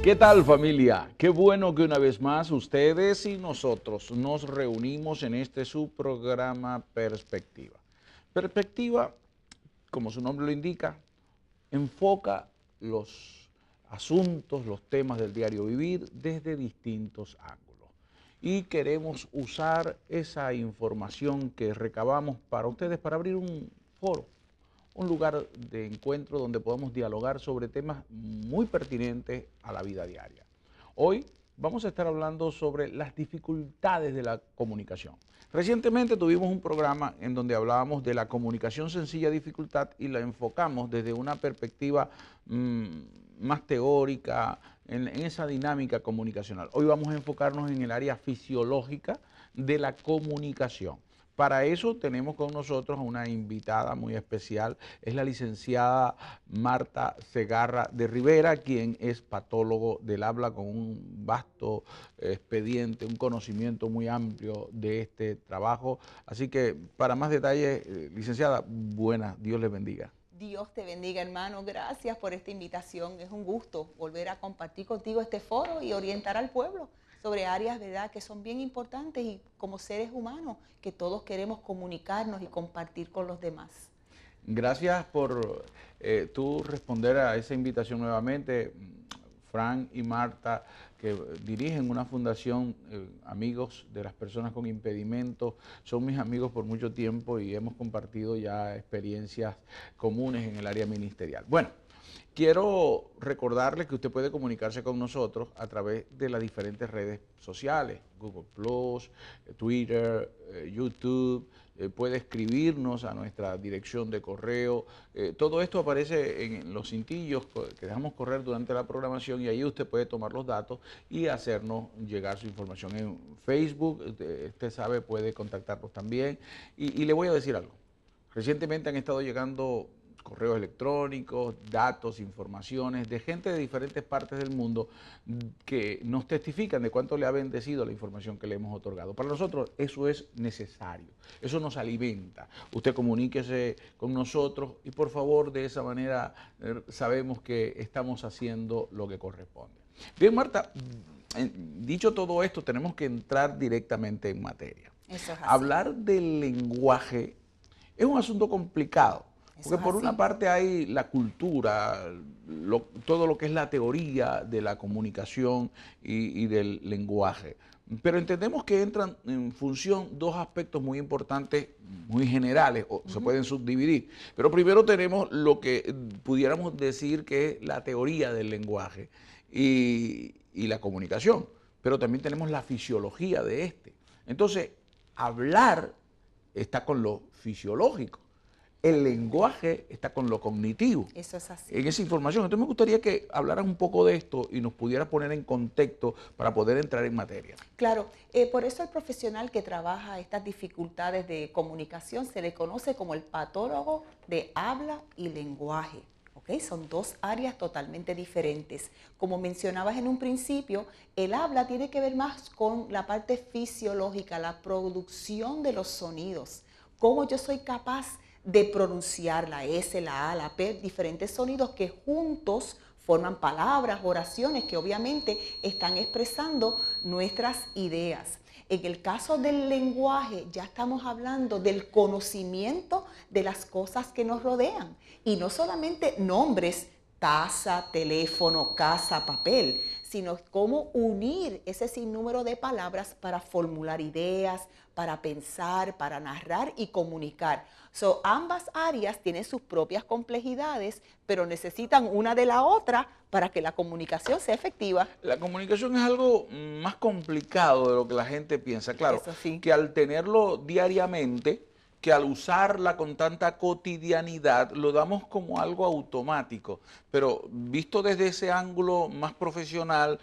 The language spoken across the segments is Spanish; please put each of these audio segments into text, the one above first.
¿Qué tal, familia? Qué bueno que una vez más ustedes y nosotros nos reunimos en este su programa Perspectiva. Perspectiva, como su nombre lo indica, enfoca los asuntos, los temas del diario vivir desde distintos ángulos. Y queremos usar esa información que recabamos para ustedes para abrir un foro, un lugar de encuentro donde podamos dialogar sobre temas muy pertinentes a la vida diaria. Hoy vamos a estar hablando sobre las dificultades de la comunicación. Recientemente tuvimos un programa en donde hablábamos de la comunicación sencilla dificultad y la enfocamos desde una perspectiva más teórica, en esa dinámica comunicacional. Hoy vamos a enfocarnos en el área fisiológica de la comunicación. Para eso tenemos con nosotros a una invitada muy especial, es la licenciada Marta Segarra de Rivera, quien es patólogo del habla con un vasto expediente, un conocimiento muy amplio de este trabajo. Así que para más detalles, licenciada, buenas, Dios les bendiga. Dios te bendiga, hermano. Gracias por esta invitación. Es un gusto volver a compartir contigo este foro y orientar al pueblo sobre áreas, ¿verdad?, que son bien importantes y como seres humanos que todos queremos comunicarnos y compartir con los demás. Gracias por tú responder a esa invitación nuevamente. Frank y Marta, que dirigen una fundación, amigos de las personas con impedimentos, son mis amigos por mucho tiempo y hemos compartido ya experiencias comunes en el área ministerial. Bueno, quiero recordarles que usted puede comunicarse con nosotros a través de las diferentes redes sociales, Google+, Twitter, YouTube. Puede escribirnos a nuestra dirección de correo. Todo esto aparece en los cintillos que dejamos correr durante la programación y ahí usted puede tomar los datos y hacernos llegar su información. En Facebook, usted sabe, puede contactarnos también. Y le voy a decir algo. Recientemente han estado llegando correos electrónicos, datos, informaciones de gente de diferentes partes del mundo que nos testifican de cuánto le ha bendecido la información que le hemos otorgado. Para nosotros eso es necesario, eso nos alimenta. Usted comuníquese con nosotros y por favor de esa manera sabemos que estamos haciendo lo que corresponde. Bien, Marta, dicho todo esto, tenemos que entrar directamente en materia. Eso es así. Hablar del lenguaje es un asunto complicado. Porque por una parte hay la cultura, todo lo que es la teoría de la comunicación y del lenguaje. Pero entendemos que entran en función dos aspectos muy importantes, muy generales, o se pueden subdividir. Pero primero tenemos lo que pudiéramos decir que es la teoría del lenguaje y la comunicación. Pero también tenemos la fisiología de este. Entonces, hablar está con lo fisiológico. El lenguaje está con lo cognitivo. Eso es así. En esa información. Entonces me gustaría que hablaras un poco de esto y nos pudieras poner en contexto para poder entrar en materia. Claro, por eso el profesional que trabaja estas dificultades de comunicación se le conoce como el patólogo de habla y lenguaje. ¿Okay? Son dos áreas totalmente diferentes. Como mencionabas en un principio, el habla tiene que ver más con la parte fisiológica, la producción de los sonidos. Cómo yo soy capaz de pronunciar la S, la A, la P, diferentes sonidos que juntos forman palabras, oraciones que obviamente están expresando nuestras ideas. En el caso del lenguaje ya estamos hablando del conocimiento de las cosas que nos rodean y no solamente nombres, taza, teléfono, casa, papel, sino cómo unir ese sinnúmero de palabras para formular ideas, para pensar, para narrar y comunicar. Ambas áreas tienen sus propias complejidades, pero necesitan una de la otra para que la comunicación sea efectiva. La comunicación es algo más complicado de lo que la gente piensa. Claro, sí, que al tenerlo diariamente, que al usarla con tanta cotidianidad, lo damos como algo automático. Pero visto desde ese ángulo más profesional,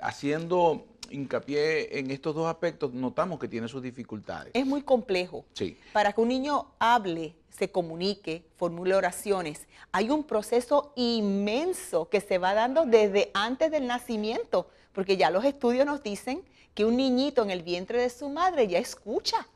haciendo hincapié en estos dos aspectos, notamos que tiene sus dificultades. Es muy complejo. Sí. Para que un niño hable, se comunique, formule oraciones, hay un proceso inmenso que se va dando desde antes del nacimiento, porque ya los estudios nos dicen que un niñito en el vientre de su madre ya escucha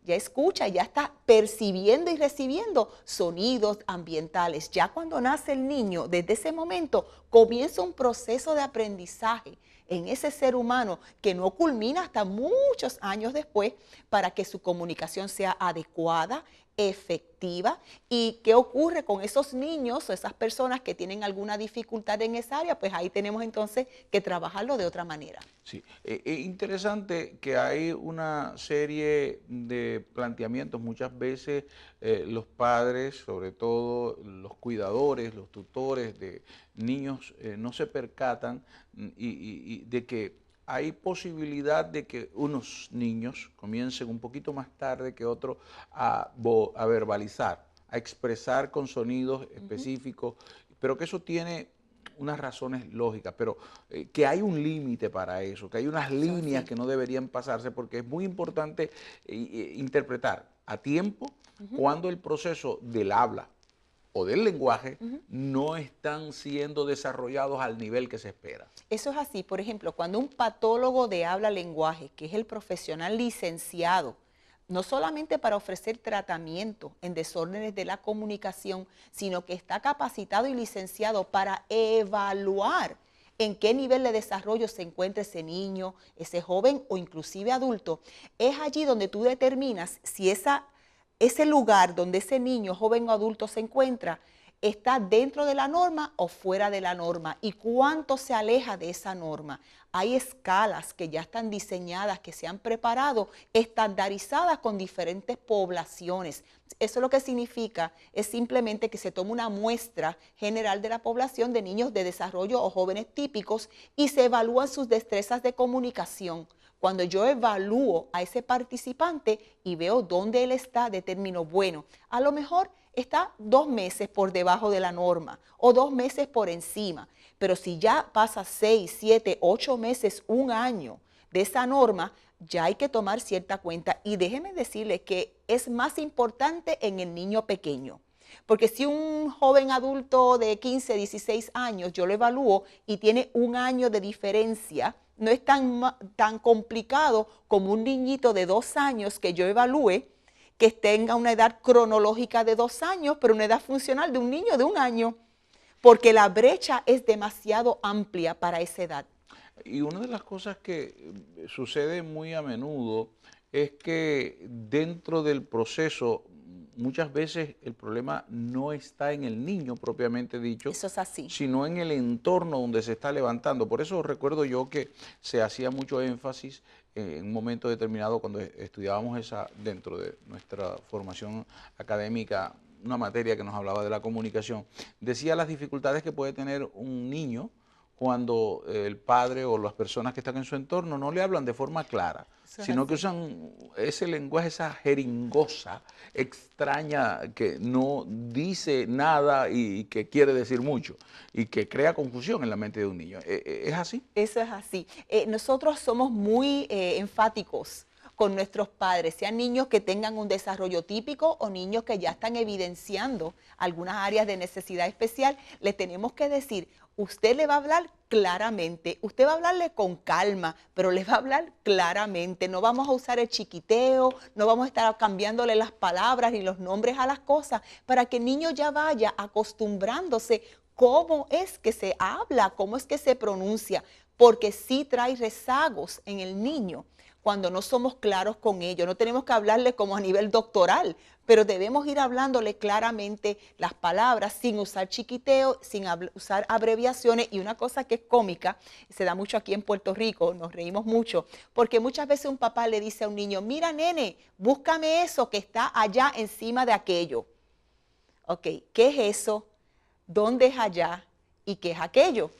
ya escucha, ya está percibiendo y recibiendo sonidos ambientales. Ya cuando nace el niño, desde ese momento comienza un proceso de aprendizaje en ese ser humano que no culmina hasta muchos años después para que su comunicación sea adecuada, efectiva. ¿Y qué ocurre con esos niños o esas personas que tienen alguna dificultad en esa área? Pues ahí tenemos entonces que trabajarlo de otra manera. Sí, es interesante que hay una serie de planteamientos. Muchas veces los padres, sobre todo los cuidadores, los tutores de niños, no se percatan y de que hay posibilidad de que unos niños comiencen un poquito más tarde que otros a verbalizar, a expresar con sonidos específicos, pero que eso tiene unas razones lógicas, pero que hay un límite para eso, que hay unas líneas que no deberían pasarse, porque es muy importante interpretar a tiempo cuando el proceso del habla o del lenguaje no están siendo desarrollados al nivel que se espera. Eso es así. Por ejemplo, cuando un patólogo de habla-lenguaje, que es el profesional licenciado, no solamente para ofrecer tratamiento en desórdenes de la comunicación, sino que está capacitado y licenciado para evaluar en qué nivel de desarrollo se encuentra ese niño, ese joven o inclusive adulto, es allí donde tú determinas si ese lugar donde ese niño, joven o adulto se encuentra, está dentro de la norma o fuera de la norma y cuánto se aleja de esa norma. Hay escalas que ya están diseñadas, que se han preparado, estandarizadas con diferentes poblaciones. Eso lo que significa es simplemente que se toma una muestra general de la población de niños de desarrollo o jóvenes típicos y se evalúan sus destrezas de comunicación. Cuando yo evalúo a ese participante y veo dónde él está, determino, bueno, a lo mejor está 2 meses por debajo de la norma o 2 meses por encima. Pero si ya pasa 6, 7, 8 meses, 1 año de esa norma, ya hay que tomar cierta cuenta. Y déjeme decirle que es más importante en el niño pequeño. Porque si un joven adulto de 15, 16 años, yo lo evalúo y tiene 1 año de diferencia, no es tan complicado como un niñito de 2 años que yo evalúe, que tenga una edad cronológica de 2 años, pero una edad funcional de un niño de 1 año, porque la brecha es demasiado amplia para esa edad. Y una de las cosas que sucede muy a menudo es que dentro del proceso muchas veces el problema no está en el niño propiamente dicho, Eso es así, sino en el entorno donde se está levantando. Por eso recuerdo yo que se hacía mucho énfasis en un momento determinado cuando estudiábamos dentro de nuestra formación académica, una materia que nos hablaba de la comunicación, decía las dificultades que puede tener un niño cuando el padre o las personas que están en su entorno no le hablan de forma clara, sino que usan ese lenguaje, esa jeringosa extraña que no dice nada y que quiere decir mucho y que crea confusión en la mente de un niño. ¿Es así? Eso es así. Nosotros somos muy enfáticos con nuestros padres, sean niños que tengan un desarrollo típico o niños que ya están evidenciando algunas áreas de necesidad especial. Les tenemos que decir, usted le va a hablar claramente, usted va a hablarle con calma, pero le va a hablar claramente. No vamos a usar el chiquiteo, no vamos a estar cambiándole las palabras ni los nombres a las cosas, para que el niño ya vaya acostumbrándose cómo es que se habla, cómo es que se pronuncia, porque sí trae rezagos en el niño cuando no somos claros con ello. No tenemos que hablarle como a nivel doctoral, pero debemos ir hablándole claramente las palabras sin usar chiquiteo, sin usar abreviaciones. Y una cosa que es cómica, se da mucho aquí en Puerto Rico, nos reímos mucho, porque muchas veces un papá le dice a un niño, mira nene, búscame eso que está allá encima de aquello. Ok, ¿qué es eso? ¿Dónde es allá? ¿Y qué es aquello?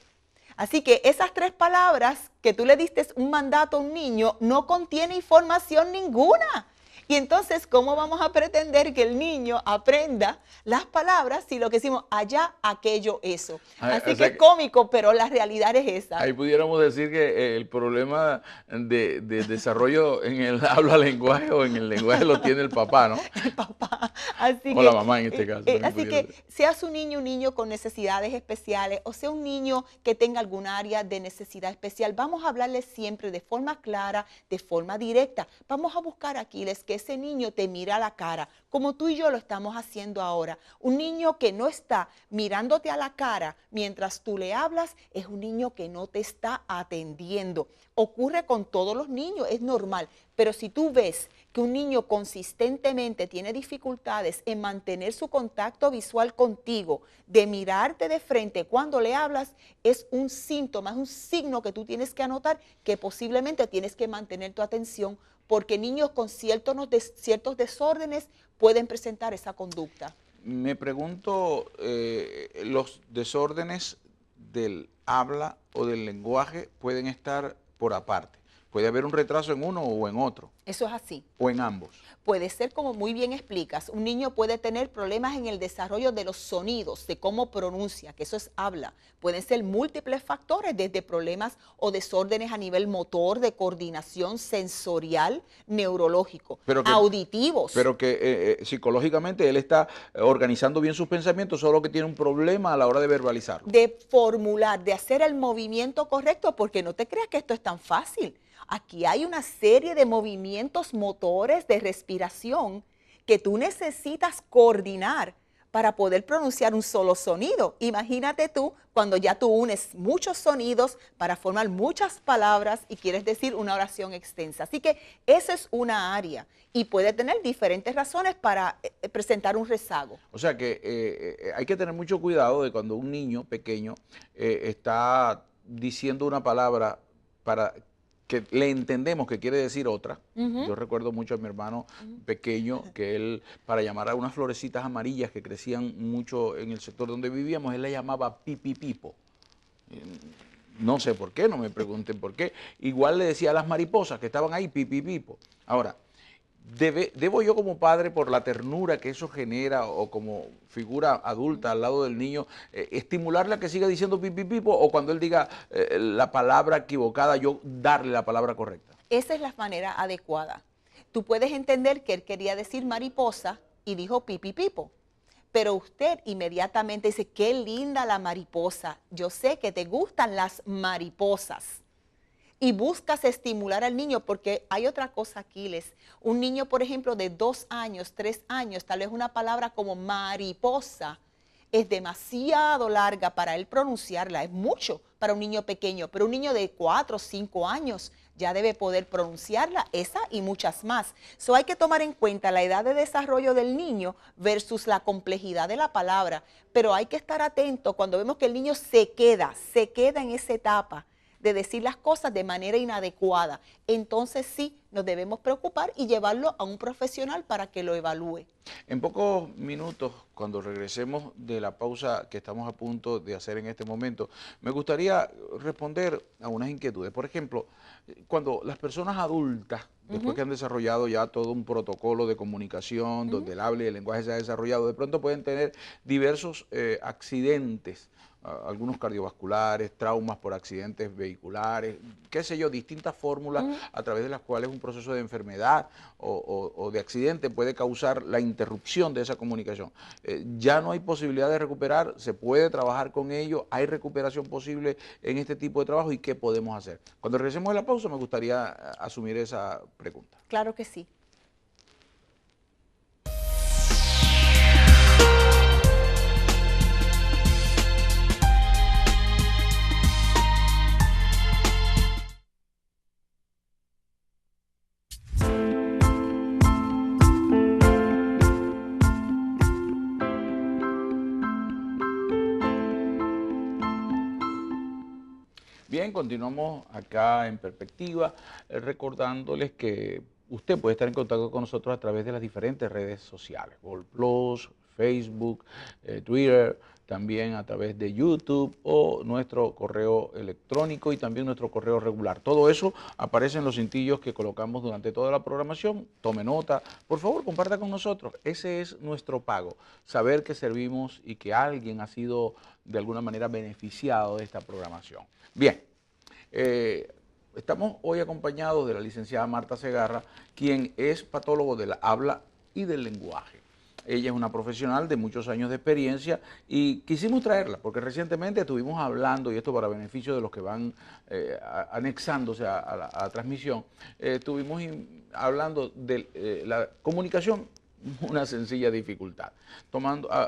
Así que esas 3 palabras que tú le diste un mandato a un niño no contiene información ninguna. Y entonces, ¿cómo vamos a pretender que el niño aprenda las palabras si lo que decimos allá, aquello, eso? Así que es cómico, pero la realidad es esa. Ahí pudiéramos decir que el problema de desarrollo en el habla lenguaje o en el lenguaje lo tiene el papá, ¿no? El papá. Así O que, la mamá en este caso. Así que sea su niño un niño con necesidades especiales o sea un niño que tenga alguna área de necesidad especial, vamos a hablarle siempre de forma clara, de forma directa. Vamos a buscar, Aquiles, qué ese niño te mira a la cara, como tú y yo lo estamos haciendo ahora. Un niño que no está mirándote a la cara mientras tú le hablas es un niño que no te está atendiendo. Ocurre con todos los niños, es normal, pero si tú ves que un niño consistentemente tiene dificultades en mantener su contacto visual contigo, de mirarte de frente cuando le hablas, es un síntoma, es un signo que tú tienes que anotar que posiblemente tienes que mantener tu atención, porque niños con ciertos desórdenes pueden presentar esa conducta. Me pregunto, los desórdenes del habla o del lenguaje pueden estar por aparte. Puede haber un retraso en uno o en otro. Eso es así. O en ambos. Puede ser, como muy bien explicas, un niño puede tener problemas en el desarrollo de los sonidos, de cómo pronuncia, que eso es habla. Pueden ser múltiples factores, desde problemas o desórdenes a nivel motor, de coordinación sensorial, neurológico, auditivos. Pero que psicológicamente él está organizando bien sus pensamientos, solo que tiene un problema a la hora de verbalizarlo. De formular, de hacer el movimiento correcto, porque no te creas que esto es tan fácil. Aquí hay una serie de movimientos motores de respiración que tú necesitas coordinar para poder pronunciar un solo sonido. Imagínate tú cuando ya tú unes muchos sonidos para formar muchas palabras y quieres decir una oración extensa. Así que esa es una área y puede tener diferentes razones para presentar un rezago. O sea que hay que tener mucho cuidado de cuando un niño pequeño está diciendo una palabra para que le entendemos que quiere decir otra. Yo recuerdo mucho a mi hermano pequeño que él, para llamar a unas florecitas amarillas que crecían mucho en el sector donde vivíamos, él la llamaba pipipipo. No sé por qué, no me pregunten por qué. Igual le decía a las mariposas que estaban ahí, pipipipo. Ahora, ¿debo yo como padre, por la ternura que eso genera o como figura adulta al lado del niño, estimularle a que siga diciendo pipipipo, o cuando él diga la palabra equivocada, yo darle la palabra correcta? Esa es la manera adecuada. Tú puedes entender que él quería decir mariposa y dijo pipipipo, pero usted inmediatamente dice, qué linda la mariposa, yo sé que te gustan las mariposas. Y buscas estimular al niño, porque hay otra cosa, Aquiles. Un niño, por ejemplo, de 2 años, 3 años, tal vez una palabra como mariposa es demasiado larga para él pronunciarla, es mucho para un niño pequeño, pero un niño de 4 o 5 años ya debe poder pronunciarla, esa y muchas más. So hay que tomar en cuenta la edad de desarrollo del niño versus la complejidad de la palabra, pero hay que estar atento cuando vemos que el niño se queda en esa etapa de decir las cosas de manera inadecuada. Entonces sí, nos debemos preocupar y llevarlo a un profesional para que lo evalúe. En pocos minutos, cuando regresemos de la pausa que estamos a punto de hacer en este momento, me gustaría responder a unas inquietudes. Por ejemplo, cuando las personas adultas, después que han desarrollado ya todo un protocolo de comunicación, donde el habla y el lenguaje se ha desarrollado, de pronto pueden tener diversos accidentes, algunos cardiovasculares, traumas por accidentes vehiculares, qué sé yo, distintas fórmulas a través de las cuales un proceso de enfermedad o de accidente puede causar la interrupción de esa comunicación. Ya no hay posibilidad de recuperar, se puede trabajar con ello, hay recuperación posible en este tipo de trabajo, y qué podemos hacer. Cuando regresemos de la pausa me gustaría asumir esa pregunta. Claro que sí. Bien, continuamos acá en Perspectiva, recordándoles que usted puede estar en contacto con nosotros a través de las diferentes redes sociales, Google+, Facebook, Twitter, también a través de YouTube o nuestro correo electrónico y también nuestro correo regular. Todo eso aparece en los cintillos que colocamos durante toda la programación. Tome nota, por favor, comparta con nosotros. Ese es nuestro pago, saber que servimos y que alguien ha sido de alguna manera beneficiado de esta programación. Bien, estamos hoy acompañados de la licenciada Marta Segarra, quien es patólogo del habla y del lenguaje. Ella es una profesional de muchos años de experiencia y quisimos traerla porque recientemente estuvimos hablando, y esto para beneficio de los que van anexándose a la transmisión, estuvimos hablando de la comunicación, una sencilla dificultad,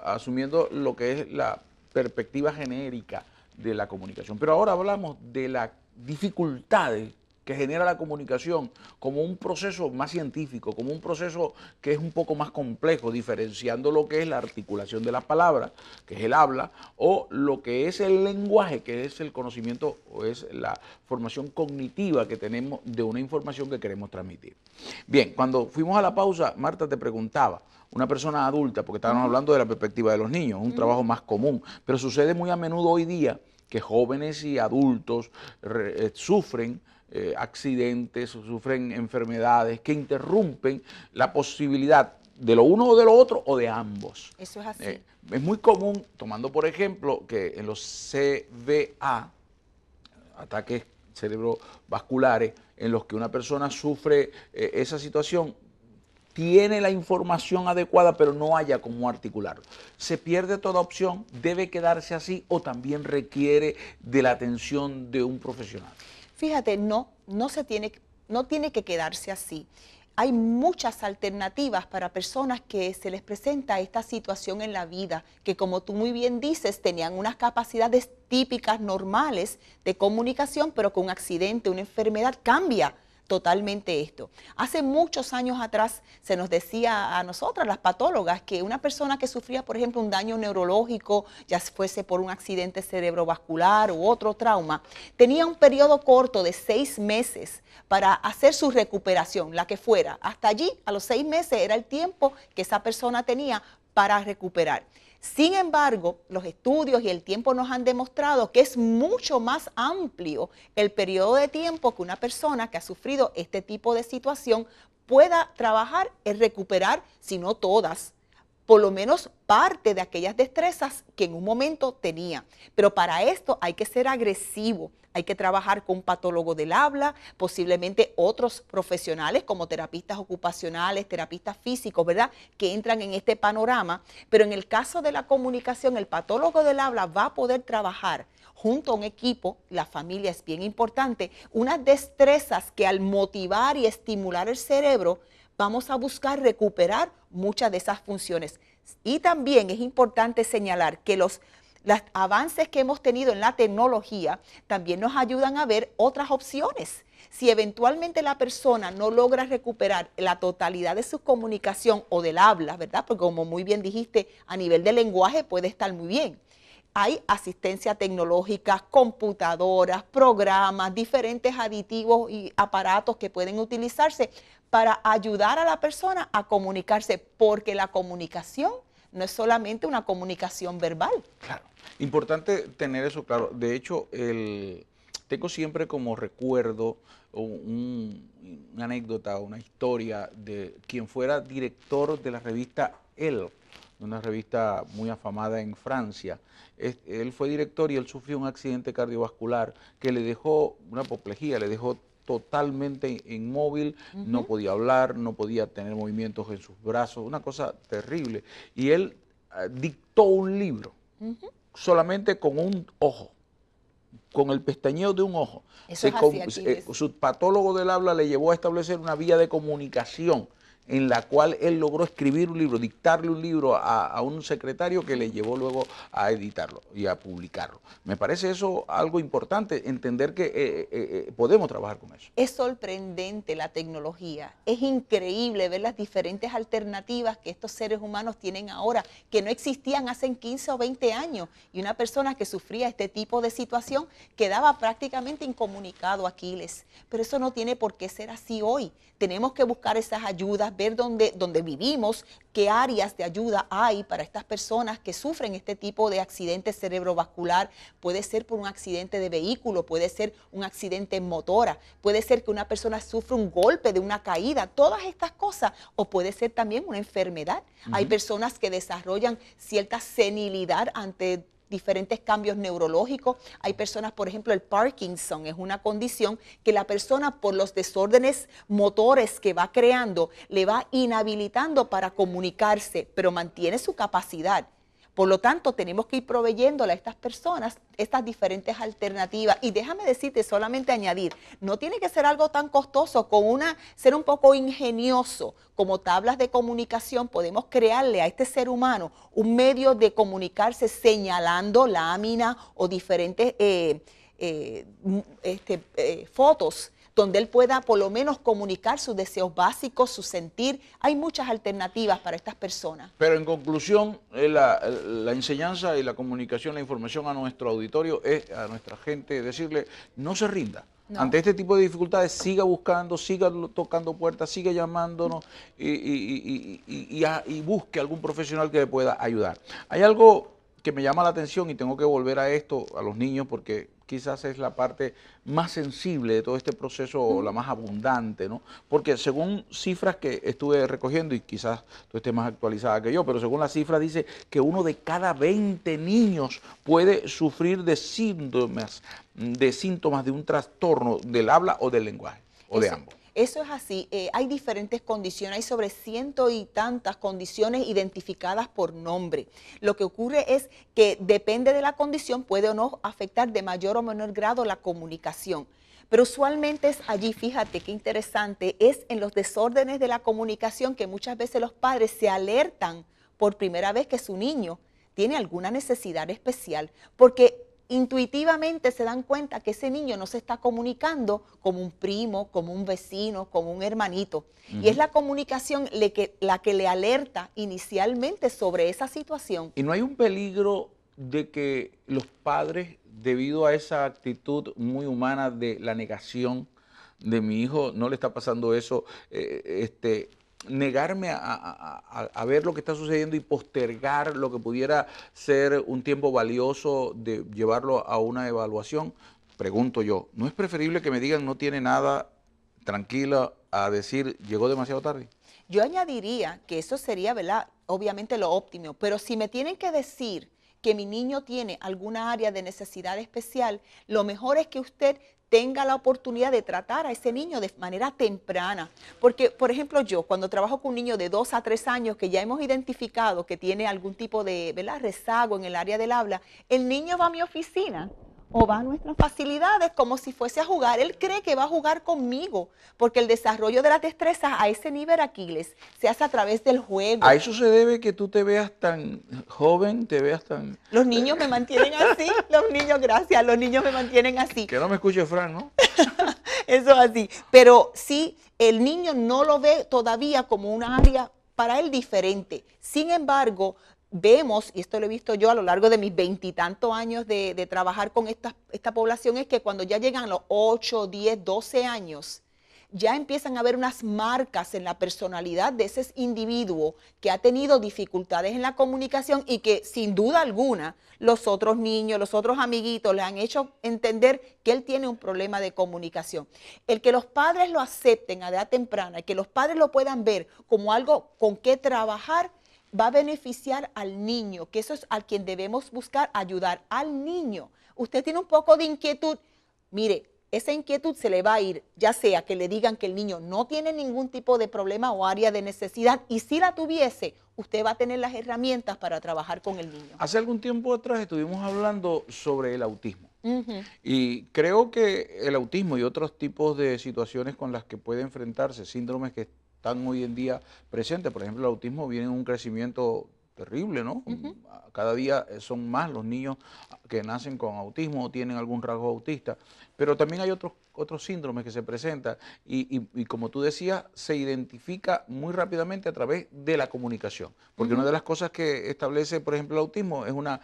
asumiendo lo que es la perspectiva genérica de la comunicación. Pero ahora hablamos de las dificultades que genera la comunicación como un proceso más científico, como un proceso que es un poco más complejo, diferenciando lo que es la articulación de las palabras, que es el habla, o lo que es el lenguaje, que es el conocimiento o es la formación cognitiva que tenemos de una información que queremos transmitir. Bien, cuando fuimos a la pausa, Marta te preguntaba, una persona adulta, porque estábamos hablando de la perspectiva de los niños, un trabajo más común, pero sucede muy a menudo hoy día que jóvenes y adultos sufren accidentes, sufren enfermedades que interrumpen la posibilidad de lo uno o de lo otro o de ambos. Eso es así. Es muy común, tomando por ejemplo, que en los CVA, ataques cerebrovasculares, en los que una persona sufre esa situación, tiene la información adecuada, pero no haya cómo articularlo. Se pierde toda opción, debe quedarse así o también requiere de la atención de un profesional. Fíjate, no tiene que quedarse así. Hay muchas alternativas para personas que se les presenta esta situación en la vida, que como tú muy bien dices, tenían unas capacidades típicas, normales de comunicación, pero con un accidente, una enfermedad, cambia totalmente esto. Hace muchos años atrás se nos decía a nosotras, las patólogas, que una persona que sufría, por ejemplo, un daño neurológico, ya fuese por un accidente cerebrovascular u otro trauma, tenía un periodo corto de 6 meses para hacer su recuperación, la que fuera. Hasta allí, a los 6 meses, era el tiempo que esa persona tenía para recuperar. Sin embargo, los estudios y el tiempo nos han demostrado que es mucho más amplio el periodo de tiempo que una persona que ha sufrido este tipo de situación pueda trabajar en recuperar, si no todas, por lo menos parte de aquellas destrezas que en un momento tenía. Pero para esto hay que ser agresivo. Hay que trabajar con un patólogo del habla, posiblemente otros profesionales como terapistas ocupacionales, terapistas físicos, ¿verdad?, que entran en este panorama. Pero en el caso de la comunicación, el patólogo del habla va a poder trabajar junto a un equipo, la familia es bien importante, unas destrezas que al motivar y estimular el cerebro, vamos a buscar recuperar muchas de esas funciones. Y también es importante señalar que los avances que hemos tenido en la tecnología también nos ayudan a ver otras opciones. Si eventualmente la persona no logra recuperar la totalidad de su comunicación o del habla, ¿verdad? Porque como muy bien dijiste, a nivel de lenguaje puede estar muy bien. Hay asistencia tecnológica, computadoras, programas, diferentes aditivos y aparatos que pueden utilizarse para ayudar a la persona a comunicarse, porque la comunicación no es solamente una comunicación verbal. Claro, importante tener eso claro. De hecho, tengo siempre como recuerdo una anécdota, una historia de quien fuera director de la revista Elle, una revista muy afamada en Francia. Él fue director y él sufrió un accidente cardiovascular que le dejó una apoplejía, le dejó totalmente inmóvil, no podía hablar, no podía tener movimientos en sus brazos, una cosa terrible. Y él dictó un libro solamente con un ojo, con el pestañeo de un ojo. Eso es así, su patólogo del habla le llevó a establecer una vía de comunicación en la cual él logró escribir un libro, dictarle un libro a un secretario que le llevó luego a editarlo y a publicarlo. Me parece eso algo importante, entender que podemos trabajar con eso. Es sorprendente la tecnología, es increíble ver las diferentes alternativas que estos seres humanos tienen ahora, que no existían hace 15 o 20 años, y una persona que sufría este tipo de situación quedaba prácticamente incomunicado, Aquiles. Pero eso no tiene por qué ser así hoy. Tenemos que buscar esas ayudas, ver dónde vivimos, qué áreas de ayuda hay para estas personas que sufren este tipo de accidente cerebrovascular. Puede ser por un accidente de vehículo, puede ser un accidente en motora, puede ser que una persona sufra un golpe de una caída, todas estas cosas, o puede ser también una enfermedad. Hay personas que desarrollan cierta senilidad ante diferentes cambios neurológicos. Hay personas, por ejemplo, el Parkinson es una condición que la persona por los desórdenes motores que va creando le va inhabilitando para comunicarse, pero mantiene su capacidad. Por lo tanto, tenemos que ir proveyéndole a estas personas estas diferentes alternativas. Y déjame decirte, solamente añadir, no tiene que ser algo tan costoso, ser un poco ingenioso. Como tablas de comunicación, podemos crearle a este ser humano un medio de comunicarse señalando láminas o diferentes fotos, donde él pueda por lo menos comunicar sus deseos básicos, su sentir. Hay muchas alternativas para estas personas. Pero en conclusión, la enseñanza y la comunicación, la información a nuestro auditorio, a nuestra gente, decirle, no se rinda. No. Ante este tipo de dificultades, siga buscando, siga tocando puertas, siga llamándonos y busque algún profesional que le pueda ayudar. Hay algo que me llama la atención y tengo que volver a esto, a los niños, porque quizás es la parte más sensible de todo este proceso, o la más abundante, ¿no? Porque según cifras que estuve recogiendo, y quizás tú estés más actualizada que yo, pero según las cifras dice que 1 de cada 20 niños puede sufrir de síntomas de un trastorno del habla o del lenguaje, o de ambos. Eso es así. Hay diferentes condiciones, hay sobre 100 y tantas condiciones identificadas por nombre. Lo que ocurre es que depende de la condición, puede o no afectar de mayor o menor grado la comunicación. Pero usualmente es allí, fíjate qué interesante, es en los desórdenes de la comunicación que muchas veces los padres se alertan por primera vez que su niño tiene alguna necesidad especial, porque intuitivamente se dan cuenta que ese niño no se está comunicando como un primo, como un vecino, como un hermanito. Y es la comunicación la que le alerta inicialmente sobre esa situación. ¿Y no hay un peligro de que los padres, debido a esa actitud muy humana de la negación de mi hijo, no le está pasando eso, negarme a ver lo que está sucediendo y postergar lo que pudiera ser un tiempo valioso de llevarlo a una evaluación? Pregunto yo, ¿no es preferible que me digan no tiene nada, tranquila, a decir llegó demasiado tarde? Yo añadiría que eso sería, ¿verdad?, obviamente lo óptimo, pero si me tienen que decir que mi niño tiene alguna área de necesidad especial, lo mejor es que usted tenga la oportunidad de tratar a ese niño de manera temprana. Porque, por ejemplo, yo cuando trabajo con un niño de 2 a 3 años que ya hemos identificado que tiene algún tipo de, ¿verdad?, rezago en el área del habla, el niño va a mi oficina o va a nuestras facilidades como si fuese a jugar. Él cree que va a jugar conmigo, porque el desarrollo de las destrezas a ese nivel, Aquiles, se hace a través del juego. ¿A eso se debe que tú te veas tan joven, te veas tan...? Los niños me mantienen así, los niños, gracias, los niños me mantienen así. Que no me escuche Fran, ¿no? Eso es así, pero sí, el niño no lo ve todavía como un área para él diferente. Sin embargo, vemos, y esto lo he visto yo a lo largo de mis 20 y tantos años de trabajar con esta población, es que cuando ya llegan a los 8, 10, 12 años, ya empiezan a haber unas marcas en la personalidad de ese individuo que ha tenido dificultades en la comunicación y que sin duda alguna los otros niños, los otros amiguitos le han hecho entender que él tiene un problema de comunicación. El que los padres lo acepten a edad temprana y que los padres lo puedan ver como algo con qué trabajar, va a beneficiar al niño, que eso es al quien debemos buscar ayudar, al niño. Usted tiene un poco de inquietud, mire, esa inquietud se le va a ir, ya sea que le digan que el niño no tiene ningún tipo de problema o área de necesidad, y si la tuviese, usted va a tener las herramientas para trabajar con el niño. Hace algún tiempo atrás estuvimos hablando sobre el autismo. Y creo que el autismo y otros tipos de situaciones con las que puede enfrentarse, síndromes que están hoy en día presentes, por ejemplo, el autismo viene en un crecimiento terrible, ¿no? Cada día son más los niños que nacen con autismo o tienen algún rasgo autista, pero también hay otros síndromes que se presentan y como tú decías, se identifica muy rápidamente a través de la comunicación, porque una de las cosas que establece, por ejemplo, el autismo es una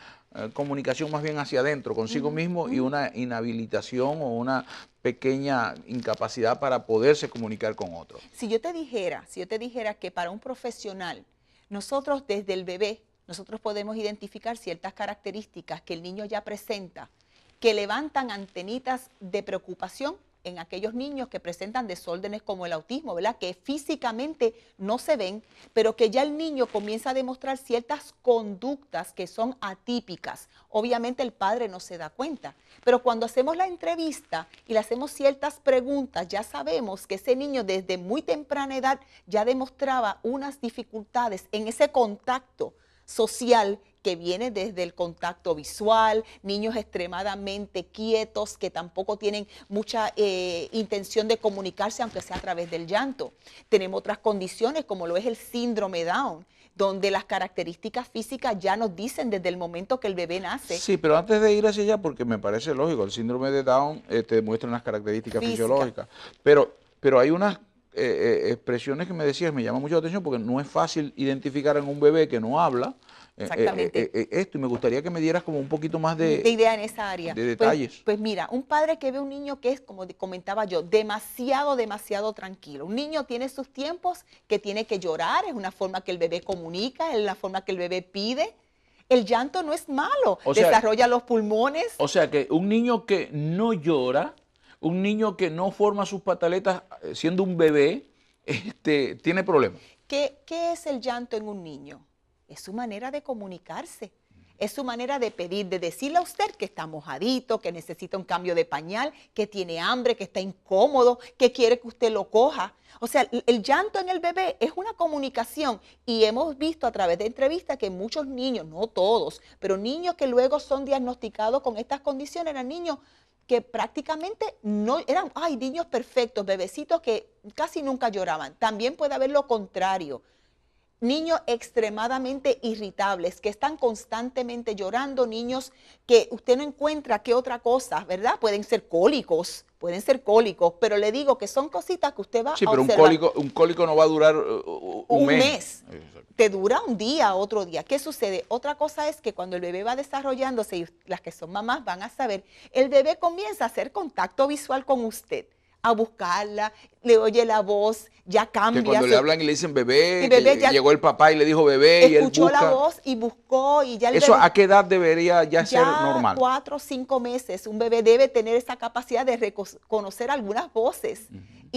comunicación más bien hacia adentro, consigo mismo, y una inhabilitación o una pequeña incapacidad para poderse comunicar con otros. Si yo te dijera que para un profesional, nosotros desde el bebé, nosotros podemos identificar ciertas características que el niño ya presenta, que levantan antenitas de preocupación en aquellos niños que presentan desórdenes como el autismo, ¿verdad? Que físicamente no se ven, pero que ya el niño comienza a demostrar ciertas conductas que son atípicas. Obviamente el padre no se da cuenta, pero cuando hacemos la entrevista y le hacemos ciertas preguntas, ya sabemos que ese niño desde muy temprana edad ya demostraba unas dificultades en ese contacto social que viene desde el contacto visual, niños extremadamente quietos que tampoco tienen mucha intención de comunicarse, aunque sea a través del llanto. Tenemos otras condiciones como lo es el síndrome Down, donde las características físicas ya nos dicen desde el momento que el bebé nace. Sí, pero antes de ir hacia allá, porque me parece lógico, el síndrome de Down te muestra unas características fisiológicas, pero hay unas expresiones que me decías, me llama mucho la atención porque no es fácil identificar en un bebé que no habla esto, y me gustaría que me dieras como un poquito más de idea en esa área. De detalles. Pues mira, un padre que ve un niño que es, como comentaba yo, demasiado tranquilo. Un niño tiene sus tiempos que tiene que llorar, es una forma que el bebé comunica, es la forma que el bebé pide. El llanto no es malo, desarrolla los pulmones. O sea que un niño que no llora, un niño que no forma sus pataletas siendo un bebé, tiene problemas. ¿Qué es el llanto en un niño? Es su manera de comunicarse, es su manera de pedir, de decirle a usted que está mojadito, que necesita un cambio de pañal, que tiene hambre, que está incómodo, que quiere que usted lo coja. O sea, el llanto en el bebé es una comunicación y hemos visto a través de entrevistas que muchos niños, no todos, pero niños que luego son diagnosticados con estas condiciones eran niños que prácticamente no eran, niños perfectos, bebecitos que casi nunca lloraban. También puede haber lo contrario. Niños extremadamente irritables, que están constantemente llorando, niños que usted no encuentra qué otra cosa, ¿verdad? Pueden ser cólicos, pero le digo que son cositas que usted va a observar. Sí, pero un cólico no va a durar un mes. Te dura un día, otro día. ¿Qué sucede? Otra cosa es que cuando el bebé va desarrollándose, y las que son mamás van a saber, el bebé comienza a hacer contacto visual con usted, a buscarla, le oye la voz, ya cambia. Que cuando le hablan y le dicen bebé, ya llegó el papá y le dijo bebé y él busca. Escuchó la voz y buscó y ya el ¿Eso bebé, a qué edad debería ya ser normal? 4 o 5 meses, un bebé debe tener esa capacidad de reconocer algunas voces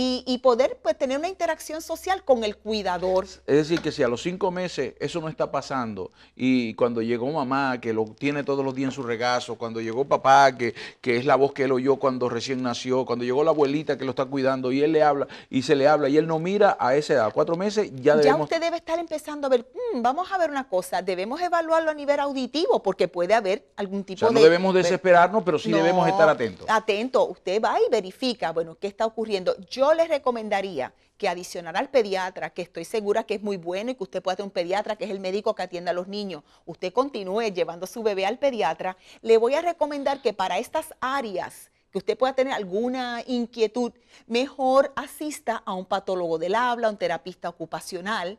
y poder pues, tener una interacción social con el cuidador. Es decir, que si a los 5 meses eso no está pasando y cuando llegó mamá, que lo tiene todos los días en su regazo, cuando llegó papá, que es la voz que él oyó cuando recién nació, cuando llegó la abuelita que lo está cuidando y él le habla y se le habla y él no mira a esa edad, 4 meses, ya usted debe estar empezando a ver, vamos a ver una cosa, debemos evaluarlo a nivel auditivo porque puede haber algún tipo de... no debemos desesperarnos, pero sí debemos estar atentos. Atento, usted va y verifica, bueno, ¿qué está ocurriendo? Yo les recomendaría que adicional al pediatra, que estoy segura que es muy bueno y que usted puede tener un pediatra, que es el médico que atiende a los niños, usted continúe llevando a su bebé al pediatra, le voy a recomendar que para estas áreas que usted pueda tener alguna inquietud, mejor asista a un patólogo del habla, a un terapista ocupacional,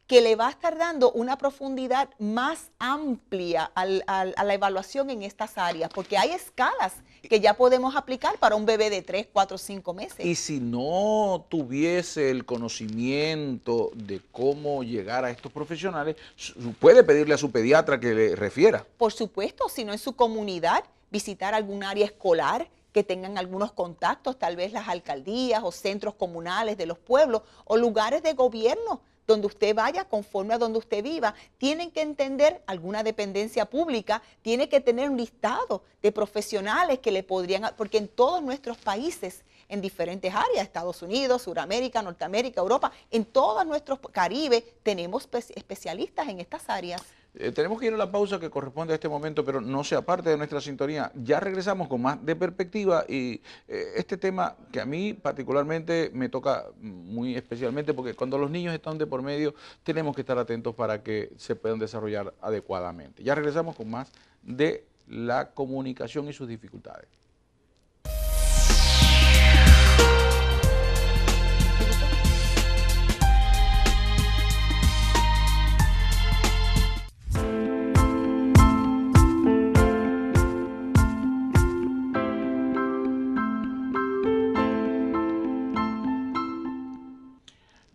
que le va a estar dando una profundidad más amplia a la evaluación en estas áreas, porque hay escalas que ya podemos aplicar para un bebé de 3, 4, 5 meses. Y si no tuviese el conocimiento de cómo llegar a estos profesionales, puede pedirle a su pediatra que le refiera. Por supuesto, si no en su comunidad, visitar algún área escolar, que tengan algunos contactos, tal vez las alcaldías o centros comunales de los pueblos o lugares de gobierno donde usted vaya conforme a donde usted viva. Tienen que entender alguna dependencia pública, tiene que tener un listado de profesionales que le podrían, porque en todos nuestros países, en diferentes áreas, Estados Unidos, Sudamérica, Norteamérica, Europa, en todos nuestros Caribe, tenemos especialistas en estas áreas. Tenemos que ir a la pausa que corresponde a este momento, pero no se aparte de nuestra sintonía. Ya regresamos con más de perspectiva y este tema que a mí particularmente me toca muy especialmente porque cuando los niños están de por medio tenemos que estar atentos para que se puedan desarrollar adecuadamente. Ya regresamos con más de la comunicación y sus dificultades.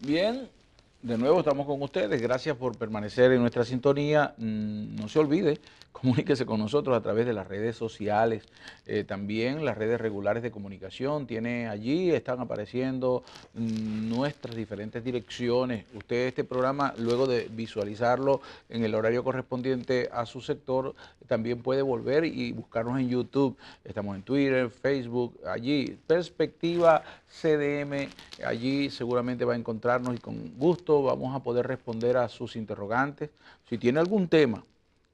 Bien, de de nuevo estamos con ustedes. Gracias por permanecer en nuestra sintonía. No se olvide, comuníquese con nosotros a través de las redes sociales, también las redes regulares de comunicación. Están apareciendo nuestras diferentes direcciones. Usted este programa, luego de visualizarlo en el horario correspondiente a su sector, también puede volver y buscarnos en YouTube. Estamos en Twitter, Facebook, allí, Perspectiva CDM, allí seguramente va a encontrarnos y con gusto vamos a poder responder a sus interrogantes. Si tiene algún tema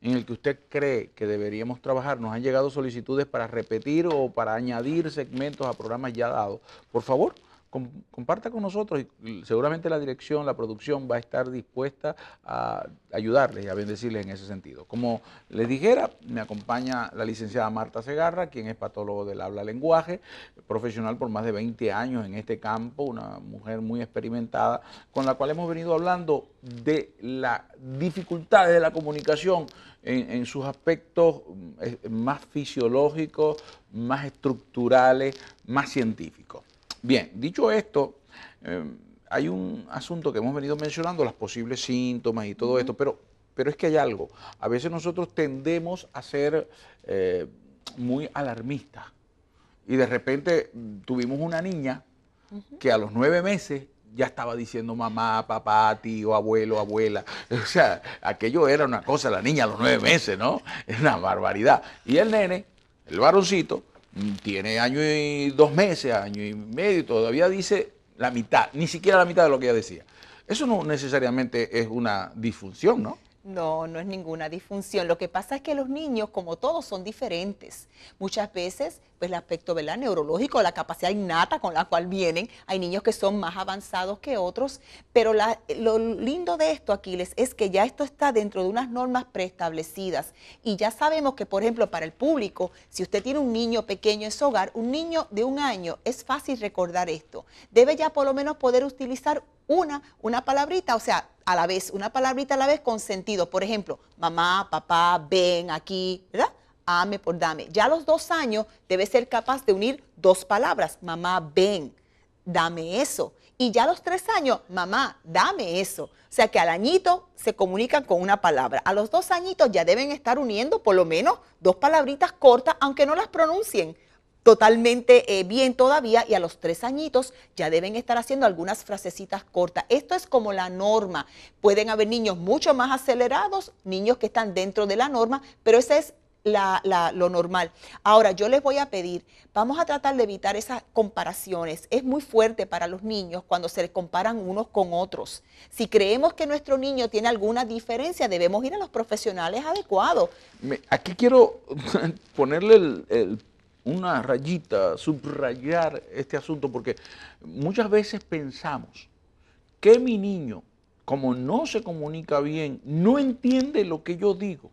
en el que usted cree que deberíamos trabajar, nos han llegado solicitudes para repetir o para añadir segmentos a programas ya dados, por favor, comparta con nosotros y seguramente la dirección, la producción va a estar dispuesta a ayudarles y a bendecirles en ese sentido. Como les dijera, me acompaña la licenciada Marta Segarra, quien es patólogo del habla-lenguaje, profesional por más de 20 años en este campo, una mujer muy experimentada, con la cual hemos venido hablando de las dificultades de la comunicación en sus aspectos más fisiológicos, más estructurales, más científicos. Bien, dicho esto, hay un asunto que hemos venido mencionando, los posibles síntomas y todo esto, pero es que hay algo. A veces nosotros tendemos a ser muy alarmistas y de repente tuvimos una niña que a los 9 meses ya estaba diciendo mamá, papá, tío, abuelo, abuela. O sea, aquello era una cosa, la niña a los 9 meses, ¿no? Es una barbaridad. Y el nene, el varoncito, tiene año y 2 meses, año y medio, y todavía dice la mitad, ni siquiera la mitad de lo que ella decía. Eso no necesariamente es una disfunción, ¿no? No, no es ninguna disfunción. Lo que pasa es que los niños, como todos, son diferentes. Muchas veces, pues el aspecto, ¿verdad?, neurológico, la capacidad innata con la cual vienen, hay niños que son más avanzados que otros, pero lo lindo de esto, Aquiles, es que ya esto está dentro de unas normas preestablecidas y ya sabemos que, por ejemplo, para el público, si usted tiene un niño pequeño en su hogar, un niño de 1 año, es fácil recordar esto. Debe ya por lo menos poder utilizar una palabrita, o sea, a la vez, una palabrita a la vez con sentido. Por ejemplo, mamá, papá, ven, aquí, ¿verdad? Ame por dame. Ya a los 2 años debe ser capaz de unir 2 palabras. Mamá, ven, dame eso. Y ya a los 3 años, mamá, dame eso. O sea que al añito se comunican con una palabra. A los 2 añitos ya deben estar uniendo por lo menos 2 palabritas cortas, aunque no las pronuncien totalmente bien todavía, y a los 3 añitos ya deben estar haciendo algunas frasecitas cortas. Esto es como la norma. Pueden haber niños mucho más acelerados, niños que están dentro de la norma, pero ese es lo normal. Ahora, yo les voy a pedir, vamos a tratar de evitar esas comparaciones. Es muy fuerte para los niños cuando se les comparan unos con otros. Si creemos que nuestro niño tiene alguna diferencia, debemos ir a los profesionales adecuados. Aquí quiero ponerle una rayita, subrayar este asunto, porque muchas veces pensamos que mi niño, como no se comunica bien, no entiende lo que yo digo.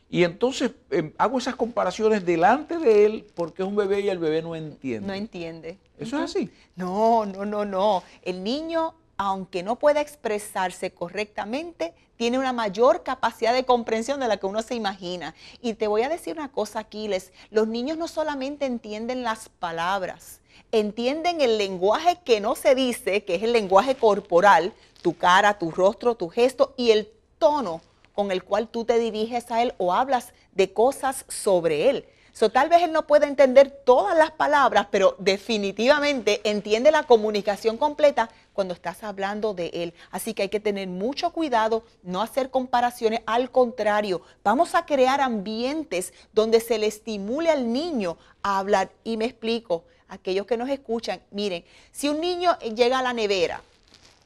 Y entonces hago esas comparaciones delante de él porque es un bebé y el bebé no entiende. No entiende. ¿Eso es así? No, no, no, no. El niño, aunque no pueda expresarse correctamente, tiene una mayor capacidad de comprensión de la que uno se imagina. Y te voy a decir una cosa, Aquiles, los niños no solamente entienden las palabras, entienden el lenguaje que no se dice, que es el lenguaje corporal, tu cara, tu rostro, tu gesto y el tono con el cual tú te diriges a él o hablas de cosas sobre él. Tal vez él no pueda entender todas las palabras, pero definitivamente entiende la comunicación completa cuando estás hablando de él. Así que hay que tener mucho cuidado, no hacer comparaciones. Al contrario, vamos a crear ambientes donde se le estimule al niño a hablar. Y me explico, aquellos que nos escuchan, miren, si un niño llega a la nevera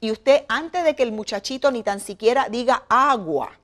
y usted, antes de que el muchachito ni tan siquiera diga agua,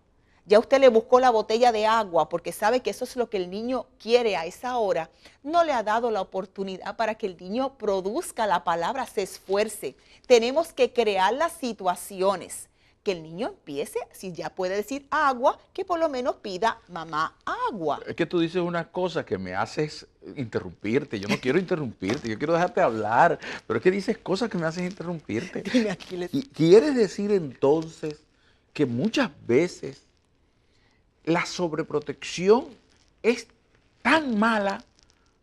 ya usted le buscó la botella de agua porque sabe que eso es lo que el niño quiere a esa hora, no le ha dado la oportunidad para que el niño produzca la palabra, se esfuerce. Tenemos que crear las situaciones, que el niño empiece, si ya puede decir agua, que por lo menos pida mamá agua. Es que tú dices una cosa que me haces interrumpirte. Yo no quiero interrumpirte, yo quiero dejarte hablar, pero es que dices cosas que me hacen interrumpirte. Dime, Aquiles. Y ¿quieres decir entonces que muchas veces la sobreprotección es tan mala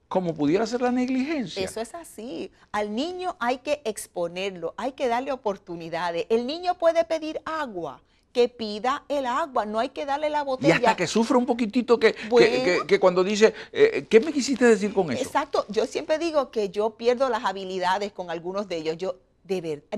como pudiera ser la negligencia. Eso es así. Al niño hay que exponerlo, hay que darle oportunidades. El niño puede pedir agua, que pida el agua, no hay que darle la Y botella. hasta que sufra un poquitito Bueno. que cuando dice, ¿qué me quisiste decir con eso? Exacto, yo siempre digo que yo pierdo las habilidades con algunos de ellos.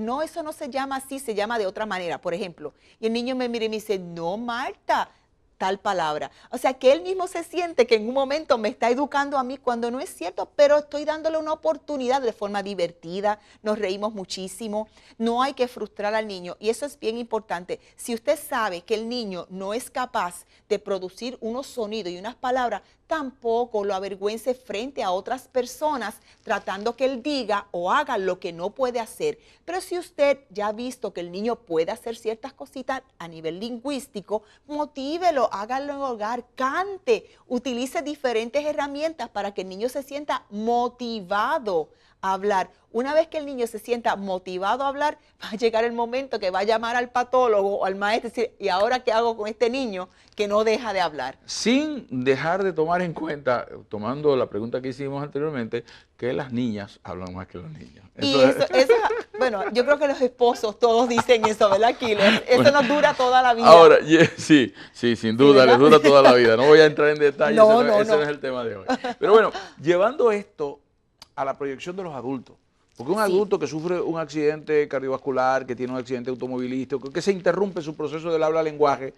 No, eso no se llama así, se llama de otra manera, por ejemplo. Y el niño me mira y me dice, no, Marta, tal palabra. O sea, que él mismo se siente que en un momento me está educando a mí cuando no es cierto, pero estoy dándole una oportunidad de forma divertida, nos reímos muchísimo. No hay que frustrar al niño y eso es bien importante. Si usted sabe que el niño no es capaz de producir unos sonidos y unas palabras, tampoco lo avergüence frente a otras personas tratando que él diga o haga lo que no puede hacer. Pero si usted ya ha visto que el niño puede hacer ciertas cositas a nivel lingüístico, motívelo, hágalo en el hogar, cante, utilice diferentes herramientas para que el niño se sienta motivado a hablar. Una vez que el niño se sienta motivado a hablar, va a llegar el momento que va a llamar al patólogo o al maestro y decir, ¿y ahora qué hago con este niño que no deja de hablar? Sin dejar de tomar en cuenta, tomando la pregunta que hicimos anteriormente, que las niñas hablan más que los niños. Bueno, yo creo que los esposos todos dicen eso, ¿verdad, Aquiles? Eso Bueno, nos dura toda la vida. Ahora, sí, sin duda, les dura toda la vida. No voy a entrar en detalles, No, ese no es el tema de hoy. Pero bueno, llevando esto a la proyección de los adultos. Porque un adulto que sufre un accidente cardiovascular, que tiene un accidente automovilístico, que se interrumpe su proceso del habla-lenguaje,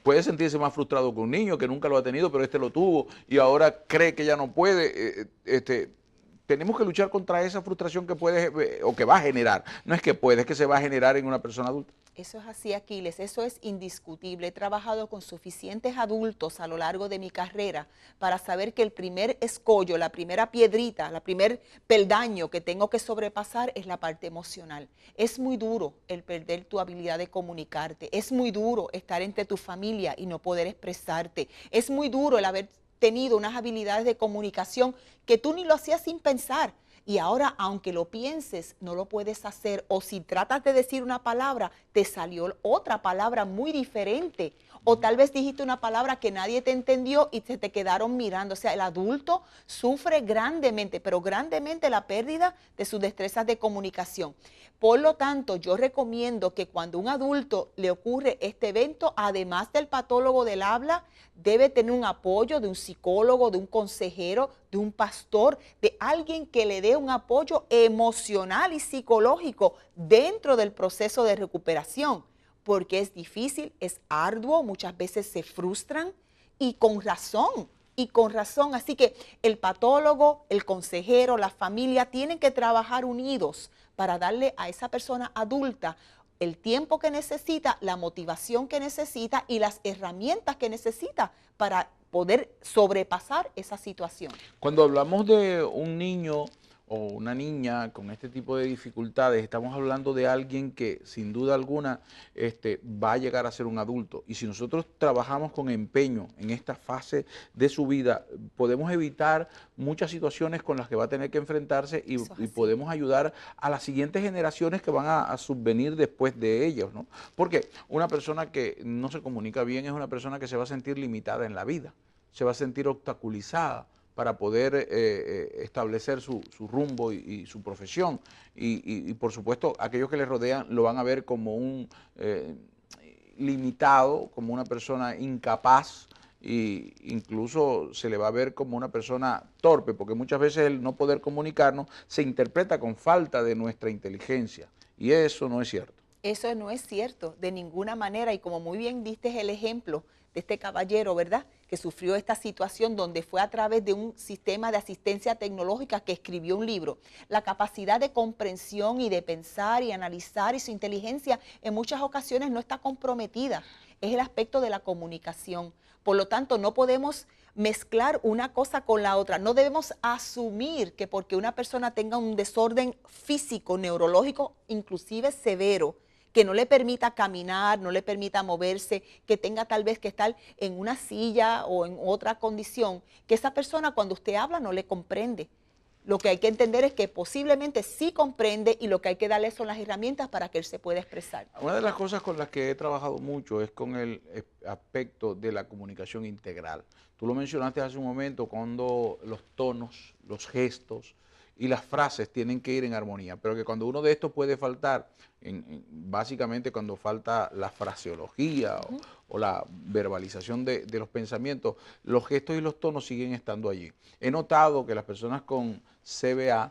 puede sentirse más frustrado que un niño que nunca lo ha tenido, pero este lo tuvo y ahora cree que ya no puede. Tenemos que luchar contra esa frustración que puede o que va a generar. No es que puede, es que se va a generar en una persona adulta. Eso es así, Aquiles, eso es indiscutible. He trabajado con suficientes adultos a lo largo de mi carrera para saber que el primer escollo, la primera piedrita, la primer peldaño que tengo que sobrepasar es la parte emocional. Es muy duro el perder tu habilidad de comunicarte, es muy duro estar entre tu familia y no poder expresarte, es muy duro el haber tenido unas habilidades de comunicación que tú ni lo hacías sin pensar. Y ahora, aunque lo pienses, no lo puedes hacer. O si tratas de decir una palabra, te salió otra palabra muy diferente. O tal vez dijiste una palabra que nadie te entendió y se te quedaron mirando. O sea, el adulto sufre grandemente, pero grandemente la pérdida de sus destrezas de comunicación. Por lo tanto, yo recomiendo que cuando a un adulto le ocurre este evento, además del patólogo del habla, debe tener un apoyo de un psicólogo, de un consejero, de un pastor, de alguien que le dé un apoyo emocional y psicológico dentro del proceso de recuperación, porque es difícil, es arduo, muchas veces se frustran y con razón. Y con razón, así que el patólogo, el consejero, la familia tienen que trabajar unidos para darle a esa persona adulta el tiempo que necesita, la motivación que necesita y las herramientas que necesita para poder sobrepasar esa situación. Cuando hablamos de un niño o una niña con este tipo de dificultades, estamos hablando de alguien que sin duda alguna va a llegar a ser un adulto. Y si nosotros trabajamos con empeño en esta fase de su vida, podemos evitar muchas situaciones con las que va a tener que enfrentarse y podemos ayudar a las siguientes generaciones que van a subvenir después de ellos, ¿no? Porque una persona que no se comunica bien es una persona que se va a sentir limitada en la vida, se va a sentir obstaculizada para poder establecer su rumbo y su profesión. Y por supuesto, aquellos que le rodean lo van a ver como un limitado, como una persona incapaz, e incluso se le va a ver como una persona torpe, porque muchas veces el no poder comunicarnos se interpreta con falta de nuestra inteligencia, y eso no es cierto. Eso no es cierto, de ninguna manera, y como muy bien diste el ejemplo de este caballero, ¿verdad?, que sufrió esta situación donde fue a través de un sistema de asistencia tecnológica que escribió un libro. La capacidad de comprensión y de pensar y analizar y su inteligencia en muchas ocasiones no está comprometida. Es el aspecto de la comunicación. Por lo tanto, no podemos mezclar una cosa con la otra. No debemos asumir que porque una persona tenga un desorden físico, neurológico, inclusive severo, que no le permita caminar, no le permita moverse, que tenga tal vez que estar en una silla o en otra condición, que esa persona cuando usted habla no le comprende. Lo que hay que entender es que posiblemente sí comprende y lo que hay que darle son las herramientas para que él se pueda expresar. Una de las cosas con las que he trabajado mucho es con el aspecto de la comunicación integral. Tú lo mencionaste hace un momento, cuando los tonos, los gestos y las frases tienen que ir en armonía, pero que cuando uno de estos puede faltar, básicamente cuando falta la fraseología o la verbalización de los pensamientos, los gestos y los tonos siguen estando allí. He notado que las personas con CBA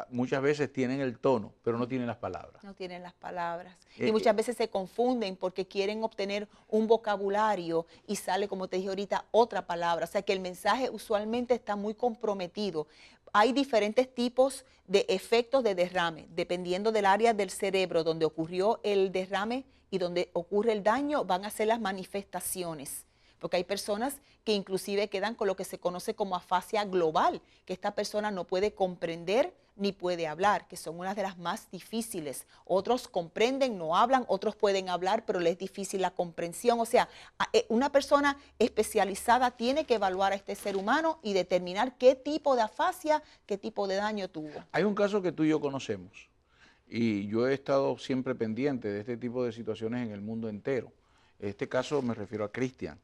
muchas veces tienen el tono, pero no tienen las palabras. No tienen las palabras. Y muchas veces se confunden porque quieren obtener un vocabulario y sale, como te dije ahorita, otra palabra. O sea que el mensaje usualmente está muy comprometido. Hay diferentes tipos de efectos de derrame, dependiendo del área del cerebro donde ocurrió el derrame y donde ocurre el daño, van a ser las manifestaciones. Porque hay personas que inclusive quedan con lo que se conoce como afasia global, que esta persona no puede comprender ni puede hablar, que son unas de las más difíciles. Otros comprenden, no hablan, otros pueden hablar, pero les es difícil la comprensión. O sea, una persona especializada tiene que evaluar a este ser humano y determinar qué tipo de afasia, qué tipo de daño tuvo. Hay un caso que tú y yo conocemos, y yo he estado siempre pendiente de este tipo de situaciones en el mundo entero. En este caso me refiero a Cristian,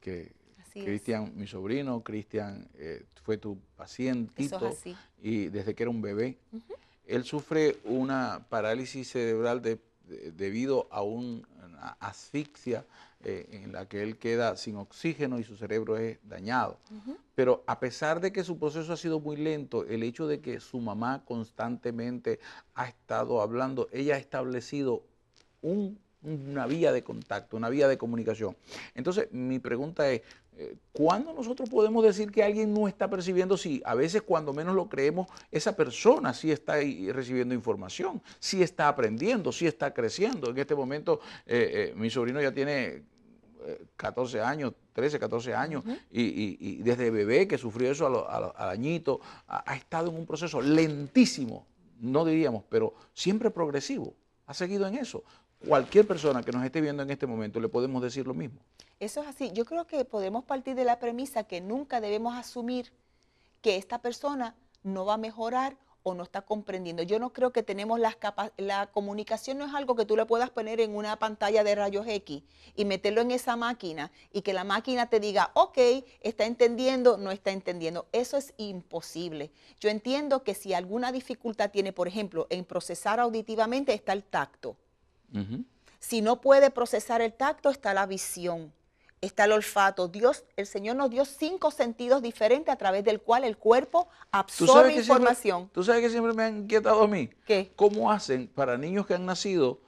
que Cristian, mi sobrino, Cristian fue tu pacientito. Eso es así. Y desde que era un bebé. Él sufre una parálisis cerebral debido a una asfixia en la que él queda sin oxígeno y su cerebro es dañado. Pero a pesar de que su proceso ha sido muy lento, el hecho de que su mamá constantemente ha estado hablando, ella ha establecido una vía de contacto, una vía de comunicación. Entonces, mi pregunta es, ¿cuándo nosotros podemos decir que alguien no está percibiendo? Si a veces cuando menos lo creemos, esa persona sí está recibiendo información, sí está aprendiendo, sí está creciendo. En este momento, mi sobrino ya tiene 14 años, 13, 14 años, y desde bebé que sufrió eso al añito, ha estado en un proceso lentísimo, no diríamos, pero siempre progresivo. Ha seguido en eso. Cualquier persona que nos esté viendo en este momento le podemos decir lo mismo. Eso es así. Yo creo que podemos partir de la premisa que nunca debemos asumir que esta persona no va a mejorar o no está comprendiendo. Yo no creo que tenemos la comunicación no es algo que tú le puedas poner en una pantalla de rayos X y meterlo en esa máquina y que la máquina te diga, ok, está entendiendo, no está entendiendo. Eso es imposible. Yo entiendo que si alguna dificultad tiene, por ejemplo, en procesar auditivamente, está el tacto. Si no puede procesar el tacto, está la visión, está el olfato. El Señor nos dio 5 sentidos diferentes a través del cual el cuerpo absorbe información. ¿Tú sabes que siempre me han inquietado a mí? ¿Qué? ¿Cómo hacen para niños que han nacido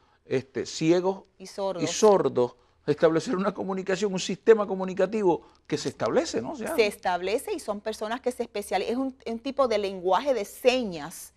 ciegos y sordos establecer una comunicación, un sistema comunicativo que se establece, ¿no? O sea, se establece y son personas que se especializan. Es un tipo de lenguaje de señas,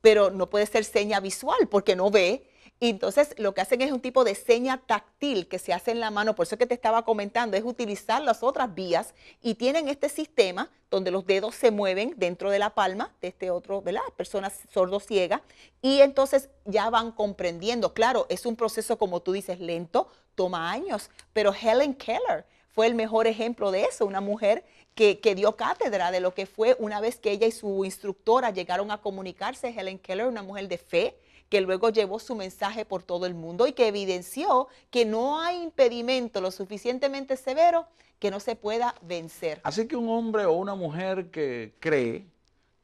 pero no puede ser seña visual porque no ve. Y entonces lo que hacen es un tipo de seña táctil que se hace en la mano, por eso que te estaba comentando, es utilizar las otras vías y tienen este sistema donde los dedos se mueven dentro de la palma de este otro, ¿verdad? Persona sordo-ciega, y entonces ya van comprendiendo. Claro, es un proceso, como tú dices, lento, toma años, pero Helen Keller fue el mejor ejemplo de eso, una mujer que dio cátedra de lo que fue una vez que ella y su instructora llegaron a comunicarse. Helen Keller, una mujer de fe, que luego llevó su mensaje por todo el mundo y que evidenció que no hay impedimento lo suficientemente severo que no se pueda vencer. Así que un hombre o una mujer que cree,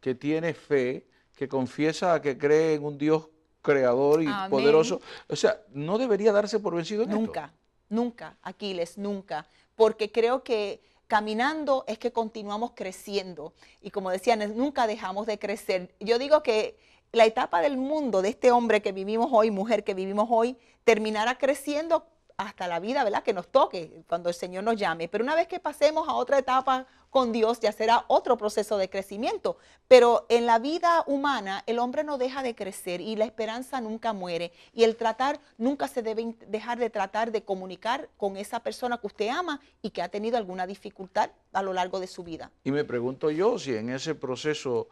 que tiene fe, que confiesa que cree en un Dios creador y Amén. Poderoso, o sea, no debería darse por vencido en Nunca, esto. nunca, Aquiles, nunca, porque creo que caminando es que continuamos creciendo y como decían, nunca dejamos de crecer. Yo digo que la etapa del mundo de este hombre que vivimos hoy, mujer que vivimos hoy, terminará creciendo hasta la vida, ¿verdad? Que nos toque cuando el Señor nos llame. Pero una vez que pasemos a otra etapa con Dios, ya será otro proceso de crecimiento. Pero en la vida humana, el hombre no deja de crecer y la esperanza nunca muere. Y el tratar, nunca se debe dejar de tratar de comunicar con esa persona que usted ama y que ha tenido alguna dificultad a lo largo de su vida. Y me pregunto yo si en ese proceso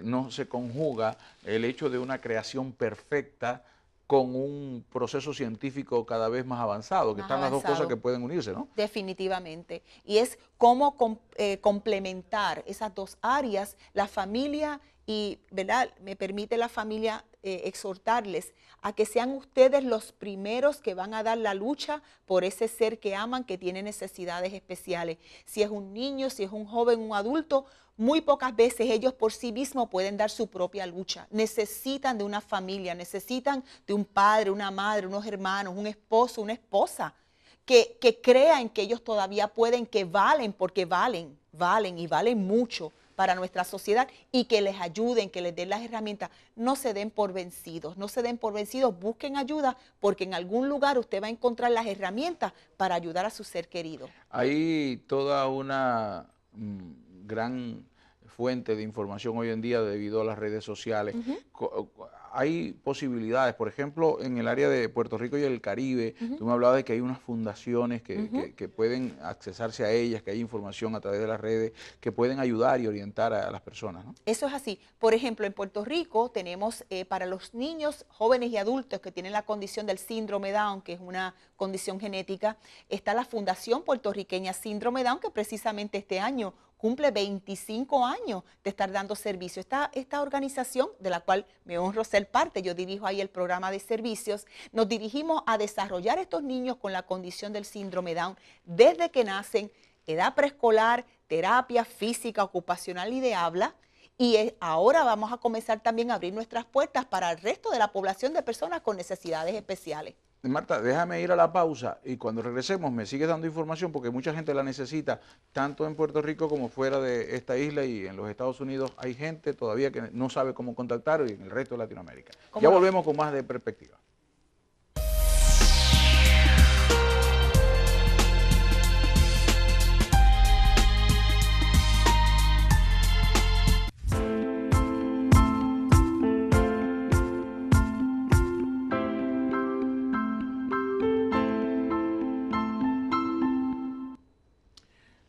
no se conjuga el hecho de una creación perfecta con un proceso científico cada vez más avanzado, que están las dos cosas que pueden unirse, ¿no? Definitivamente. Y es cómo complementar esas dos áreas, la familia y, ¿verdad? Me permite la familia exhortarles a que sean ustedes los primeros que van a dar la lucha por ese ser que aman, que tiene necesidades especiales. Si es un niño, si es un joven, un adulto, muy pocas veces ellos por sí mismos pueden dar su propia lucha. Necesitan de una familia, necesitan de un padre, una madre, unos hermanos, un esposo, una esposa, que crean que ellos todavía pueden, que valen, porque valen y valen mucho para nuestra sociedad, y que les ayuden, que les den las herramientas. No se den por vencidos, no se den por vencidos, busquen ayuda, porque en algún lugar usted va a encontrar las herramientas para ayudar a su ser querido. Hay toda una gran fuente de información hoy en día debido a las redes sociales. Hay posibilidades, por ejemplo, en el área de Puerto Rico y el Caribe, tú me hablabas de que hay unas fundaciones que pueden accesarse a ellas, que hay información a través de las redes, que pueden ayudar y orientar a las personas, ¿no? Eso es así. Por ejemplo, en Puerto Rico tenemos para los niños, jóvenes y adultos que tienen la condición del síndrome Down, que es una condición genética, está la Fundación Puertorriqueña Síndrome Down, que precisamente este año cumple 25 años de estar dando servicio. Esta organización, de la cual me honro ser parte, yo dirijo ahí el programa de servicios, nos dirigimos a desarrollar estos niños con la condición del síndrome Down desde que nacen, edad preescolar, terapia física, ocupacional y de habla. Y ahora vamos a comenzar también a abrir nuestras puertas para el resto de la población de personas con necesidades especiales. Marta, déjame ir a la pausa y cuando regresemos me sigues dando información porque mucha gente la necesita, tanto en Puerto Rico como fuera de esta isla, y en los Estados Unidos hay gente todavía que no sabe cómo contactar, y en el resto de Latinoamérica. Ya volvemos con más de Perspectiva.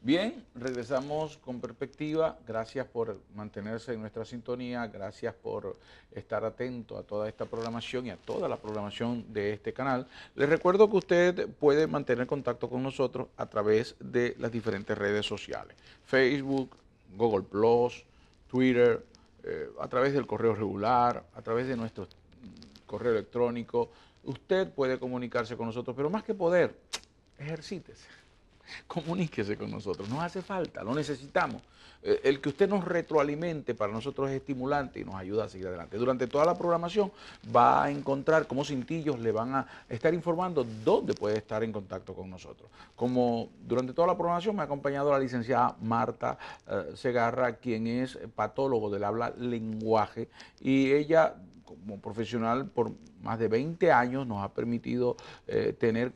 Bien, regresamos con Perspectiva. Gracias por mantenerse en nuestra sintonía, gracias por estar atento a toda esta programación y a toda la programación de este canal. Les recuerdo que usted puede mantener contacto con nosotros a través de las diferentes redes sociales. Facebook, Google+, Twitter, a través del correo regular, a través de nuestro correo electrónico. Usted puede comunicarse con nosotros, pero más que poder, ejercítese. Comuníquese con nosotros, nos hace falta, lo necesitamos. El que usted nos retroalimente para nosotros es estimulante y nos ayuda a seguir adelante. Durante toda la programación va a encontrar cómo Cintillos le van a estar informando dónde puede estar en contacto con nosotros. Como durante toda la programación me ha acompañado la licenciada Marta Segarra, quien es patólogo del habla lenguaje, y ella como profesional por más de 20 años nos ha permitido tener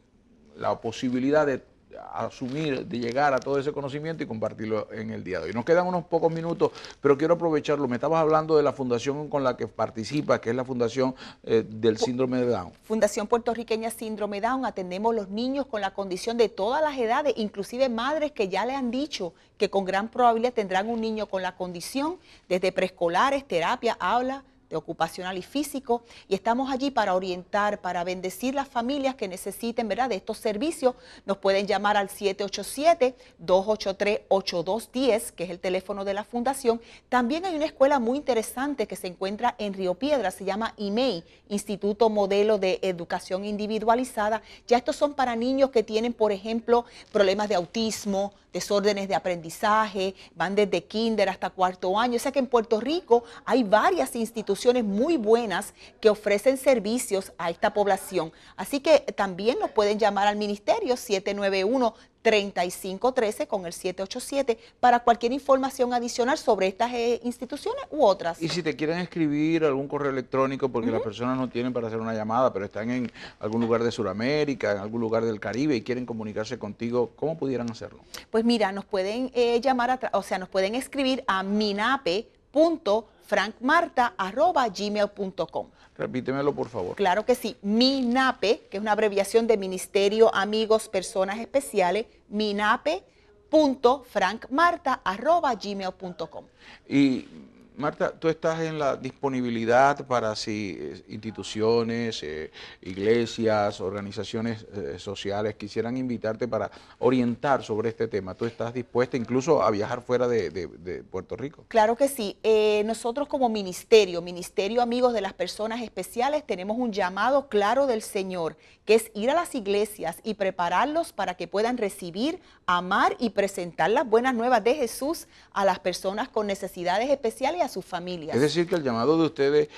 la posibilidad de asumir, de llegar a todo ese conocimiento y compartirlo en el día de hoy. Nos quedan unos pocos minutos, pero quiero aprovecharlo. Me estabas hablando de la fundación con la que participa, que es la Fundación del Síndrome de Down. Fundación Puertorriqueña Síndrome Down, atendemos los niños con la condición de todas las edades, inclusive madres que ya le han dicho que con gran probabilidad tendrán un niño con la condición, desde preescolares, terapia, habla, de ocupacional y físico, y estamos allí para orientar, para bendecir las familias que necesiten, ¿verdad?, de estos servicios. Nos pueden llamar al 787-283-8210, que es el teléfono de la fundación. También hay una escuela muy interesante que se encuentra en Río Piedras, se llama IMEI, Instituto Modelo de Educación Individualizada. Ya estos son para niños que tienen, por ejemplo, problemas de autismo, desórdenes de aprendizaje, van desde kinder hasta cuarto año. O sea que en Puerto Rico hay varias instituciones muy buenas que ofrecen servicios a esta población. Así que también nos pueden llamar al ministerio 791-3513 con el 787 para cualquier información adicional sobre estas instituciones u otras. Y si te quieren escribir algún correo electrónico, porque las personas no tienen para hacer una llamada, pero están en algún lugar de Sudamérica, en algún lugar del Caribe y quieren comunicarse contigo, ¿cómo pudieran hacerlo? Pues mira, nos pueden nos pueden escribir a minape.frankmarta@gmail.com. Repítemelo, por favor. Claro que sí, MINAPE, que es una abreviación de Ministerio Amigos Personas Especiales, minape.frankmarta@gmail.com. Y Marta, tú estás en la disponibilidad para si instituciones, iglesias, organizaciones sociales quisieran invitarte para orientar sobre este tema. ¿Tú estás dispuesta incluso a viajar fuera de Puerto Rico? Claro que sí. Nosotros como Ministerio Amigos de las Personas Especiales, tenemos un llamado claro del Señor, que es ir a las iglesias y prepararlos para que puedan recibir, amar y presentar las buenas nuevas de Jesús a las personas con necesidades especiales y a sus familias. Es decir, que el llamado de ustedes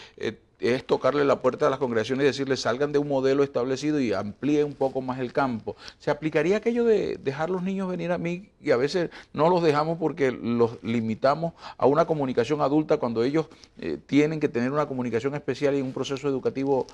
es tocarle la puerta a las congregaciones y decirles salgan de un modelo establecido y amplíen un poco más el campo. ¿Se aplicaría aquello de dejar los niños venir a mí y a veces no los dejamos porque los limitamos a una comunicación adulta cuando ellos tienen que tener una comunicación especial y un proceso educativo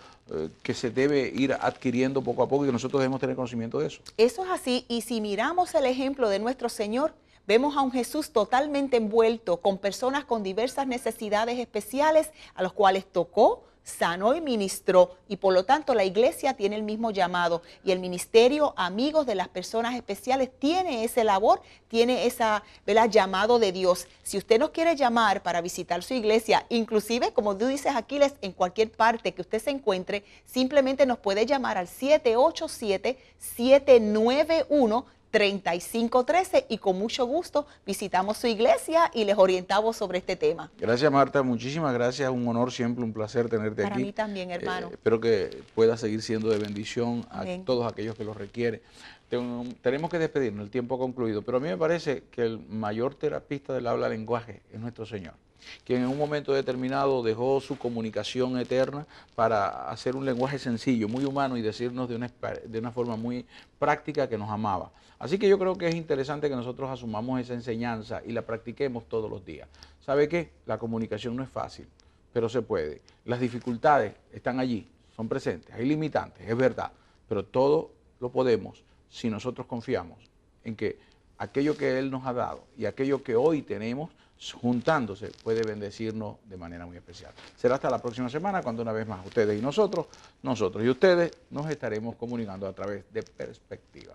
que se debe ir adquiriendo poco a poco y que nosotros debemos tener conocimiento de eso? Eso es así, y si miramos el ejemplo de nuestro Señor, vemos a un Jesús totalmente envuelto con personas con diversas necesidades especiales a los cuales tocó, sanó y ministró, y por lo tanto la iglesia tiene el mismo llamado, y el ministerio Amigos de las Personas Especiales tiene ese labor, tiene esa, ¿verdad?, llamado de Dios. Si usted nos quiere llamar para visitar su iglesia, inclusive como tú dices, Aquiles, en cualquier parte que usted se encuentre, simplemente nos puede llamar al 787-791-3513 y con mucho gusto visitamos su iglesia y les orientamos sobre este tema. Gracias, Marta, muchísimas gracias, un honor siempre, un placer tenerte aquí. Para mí también, hermano. Espero que pueda seguir siendo de bendición a Amén. todos aquellos que lo requieren. Tenemos que despedirnos, el tiempo ha concluido, pero a mí me parece que el mayor terapista del habla lenguaje es nuestro Señor, quien en un momento determinado dejó su comunicación eterna para hacer un lenguaje sencillo, muy humano y decirnos de una forma muy práctica que nos amaba. Así que yo creo que es interesante que nosotros asumamos esa enseñanza y la practiquemos todos los días. ¿Sabe qué? La comunicación no es fácil, pero se puede. Las dificultades están allí, son presentes, hay limitantes, es verdad, pero todo lo podemos si nosotros confiamos en que aquello que Él nos ha dado y aquello que hoy tenemos juntándose puede bendecirnos de manera muy especial. Será hasta la próxima semana cuando una vez más ustedes y nosotros y ustedes nos estaremos comunicando a través de Perspectiva.